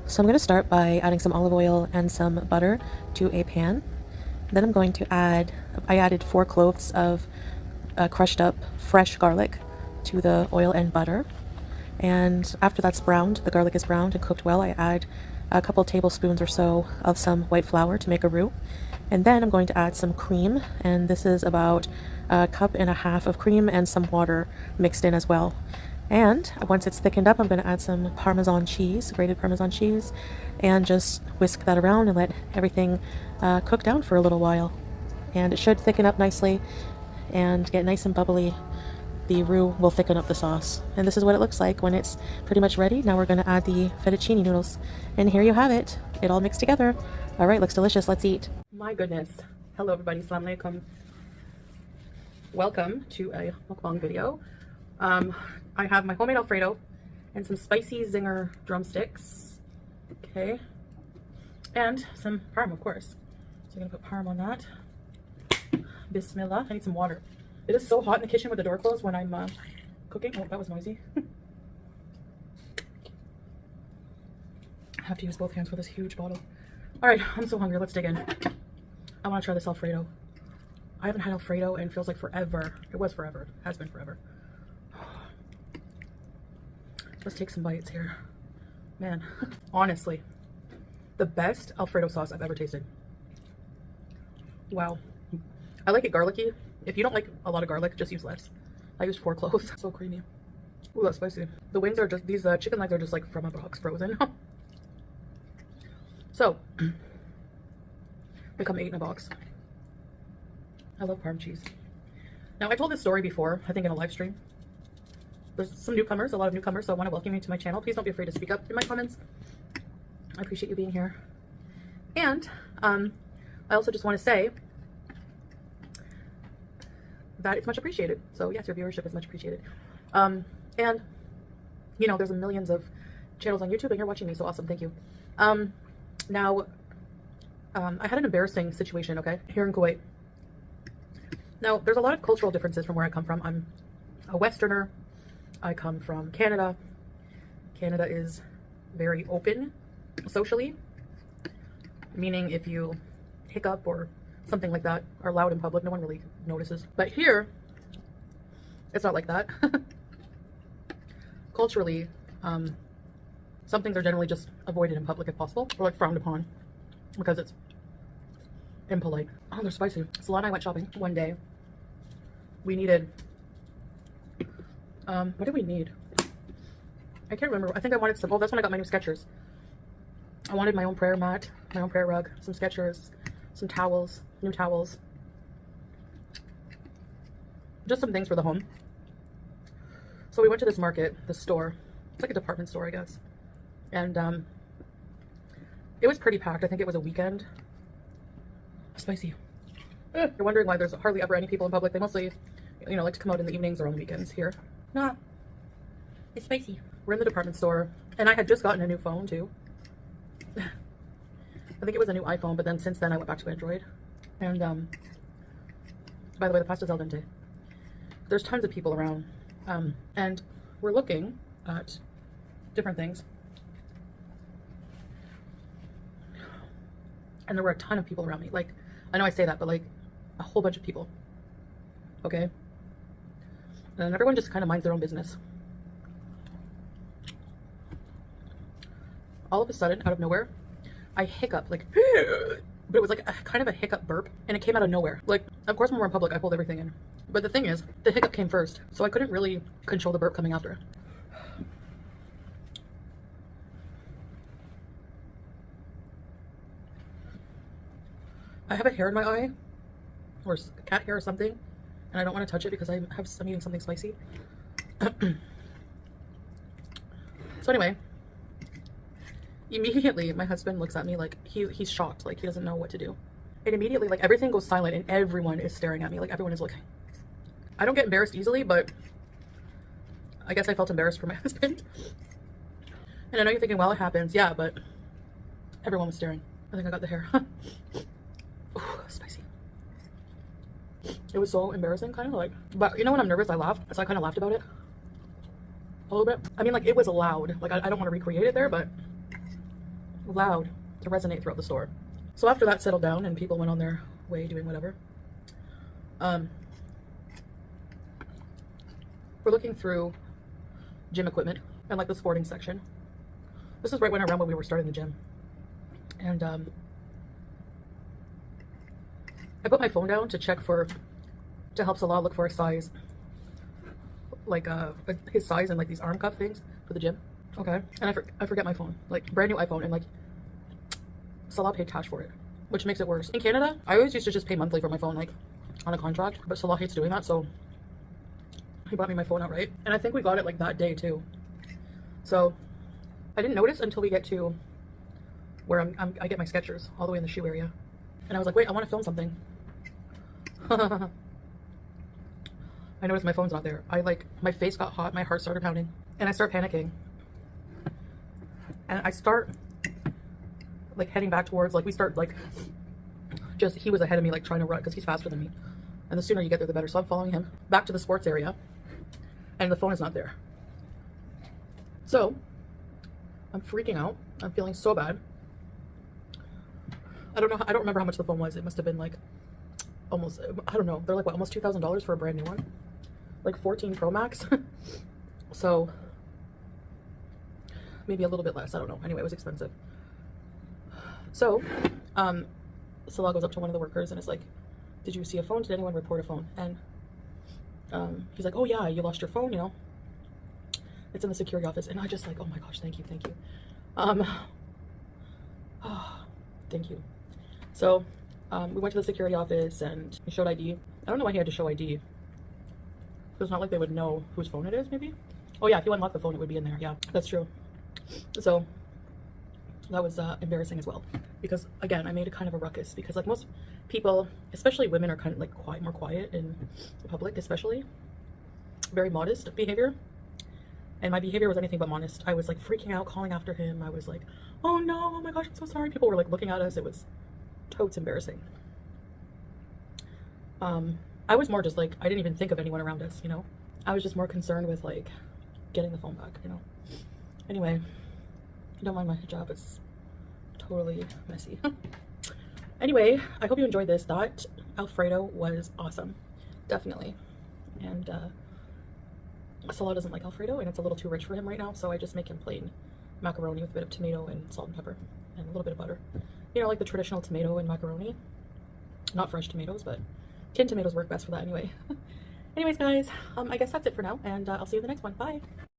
So I'm going to start by adding some olive oil and some butter to a pan. Then I'm going to I added 4 cloves of crushed up fresh garlic to the oil and butter. And after that's browned, the garlic is browned and cooked well, I add a couple tablespoons or so of some white flour to make a roux. And then I'm going to add some cream, and this is about a cup and a half of cream and some water mixed in as well. And once it's thickened up, I'm going to add some Parmesan cheese, grated Parmesan cheese, and just whisk that around and let everything cook down for a little while. And it should thicken up nicely and get nice and bubbly. The roux will thicken up the sauce. And this is what it looks like when it's pretty much ready. Now we're going to add the fettuccine noodles. And here you have it. It all mixed together. All right, looks delicious. Let's eat. My goodness. Hello, everybody. Assalamu alaikum. Welcome to a mukbang video. I have my homemade Alfredo and some spicy zinger drumsticks. Okay. And some parm, of course. So I'm going to put parm on that. Bismillah. I need some water. It is so hot in the kitchen with the door closed when I'm cooking. Oh, that was noisy. I have to use both hands for this huge bottle. All right, I'm so hungry. Let's dig in. I want to try this Alfredo. I haven't had Alfredo and it feels like forever. It was forever. It has been forever. Let's take some bites here. Man, honestly, the best Alfredo sauce I've ever tasted. Wow. I like it garlicky. If you don't like a lot of garlic, just use less. I used 4 cloves. So creamy. Ooh, that's spicy. The wings are just, these chicken legs are just like from a box, frozen. So, they come 8 in a box. I love parm cheese. Now, I told this story before, I think in a live stream. There's some newcomers, a lot of newcomers, so I want to welcome you to my channel. Please don't be afraid to speak up in my comments. I appreciate you being here. And I also just want to say that it's much appreciated. So yes, your viewership is much appreciated. And you know, there's millions of channels on YouTube and you're watching me, so awesome. Thank you. Now, I had an embarrassing situation, okay, here in Kuwait. Now, there's a lot of cultural differences from where I come from. I'm a Westerner. I come from Canada. Canada is very open socially, meaning if you hiccup or something like that are loud in public, no one really notices. But here, it's not like that. Culturally, some things are generally just avoided in public if possible, or like frowned upon because it's impolite. Oh, they're spicy. Salon and I went shopping one day. We needed, what did we need? I can't remember. I think I wanted some, oh, that's when I got my new Skechers. I wanted my own prayer mat, my own prayer rug, some Skechers, some towels, new towels. Just some things for the home. So we went to this market, this store. It's like a department store, I guess. And it was pretty packed. I think it was a weekend. Spicy. You're wondering why there's hardly ever any people in public. They mostly, you know, like to come out in the evenings or on the weekends here. Nah, it's spicy. We're in the department store, and I had just gotten a new phone too. I think it was a new iPhone, but then since then I went back to Android. And by the way, the pasta's al dente. There's tons of people around, and we're looking at different things. And there were a ton of people around me. Like, I know I say that, but like a whole bunch of people. Okay? And everyone just kind of minds their own business. All of a sudden, out of nowhere, I hiccup, like, but it was like a kind of a hiccup burp, and it came out of nowhere. Like, of course, when we're in public, I hold everything in. But the thing is, the hiccup came first, so I couldn't really control the burp coming after it. I have a hair in my eye, or cat hair or something, and I don't want to touch it because I'm eating something spicy. So anyway, immediately my husband looks at me like he's shocked, like he doesn't know what to do. And immediately, like, everything goes silent and everyone is staring at me, like everyone is looking. I don't get embarrassed easily, but I guess I felt embarrassed for my husband. And I know you're thinking, well, it happens. Yeah, but everyone was staring. I think I got the hair. Ooh, spicy. It was so embarrassing, kind of like, but you know when I'm nervous, I laugh. So I kind of laughed about it a little bit. I mean, like, it was loud. Like, I don't want to recreate it there, but loud to resonate throughout the store. So after that settled down and people went on their way doing whatever, we're looking through gym equipment and like the sporting section. This is right around when we were starting the gym. And I put my phone down to check to help Salah look for a size, like his size and like these arm cuff things for the gym. Okay, and I forget my phone, like brand new iPhone, and like Salah paid cash for it, which makes it worse. In Canada, I always used to just pay monthly for my phone, like on a contract, but Salah hates doing that, so he bought me my phone outright. And I think we got it like that day too. So I didn't notice until we get to where I get my Skechers all the way in the shoe area. And I was like, wait, I want to film something. I noticed my phone's not there. My face got hot, my heart started pounding, and I start panicking. And I start like heading back towards, like we start like, just, he was ahead of me, like trying to run because he's faster than me. And the sooner you get there, the better. So I'm following him back to the sports area, and the phone is not there. So I'm freaking out. I'm feeling so bad. I don't remember how much the phone was. It must have been like almost, I don't know. They're like, what, almost $2,000 for a brand new one? Like 14 Pro Max. So maybe a little bit less. I don't know. Anyway, it was expensive. So Salah goes up to one of the workers and is like, did you see a phone? Did anyone report a phone? And he's like, oh yeah, you lost your phone, you know. It's in the security office. And I just like, oh my gosh, thank you. Thank you. So we went to the security office and he showed ID. I don't know why he had to show ID. It's not like they would know whose phone it is, maybe. Oh yeah, if you unlock the phone, it would be in there. Yeah, that's true. So that was embarrassing as well, because again, I made a kind of a ruckus, because like most people, especially women, are kind of like more quiet in public, especially very modest behavior. And my behavior was anything but modest. I was like freaking out, calling after him. I was like, oh no, oh my gosh, I'm so sorry. People were like looking at us. It was totes embarrassing. I was more just like, I didn't even think of anyone around us, you know. I was just more concerned with like getting the phone back, you know. Anyway, don't mind my hijab, it's totally messy. Anyway, I hope you enjoyed this. That Alfredo was awesome, definitely. And Salah doesn't like Alfredo, and it's a little too rich for him right now, so I just make him plain macaroni with a bit of tomato and salt and pepper and a little bit of butter. You know, like the traditional tomato and macaroni. Not fresh tomatoes, but tin tomatoes work best for that anyway. Anyways, guys, I guess that's it for now, and I'll see you in the next one. Bye.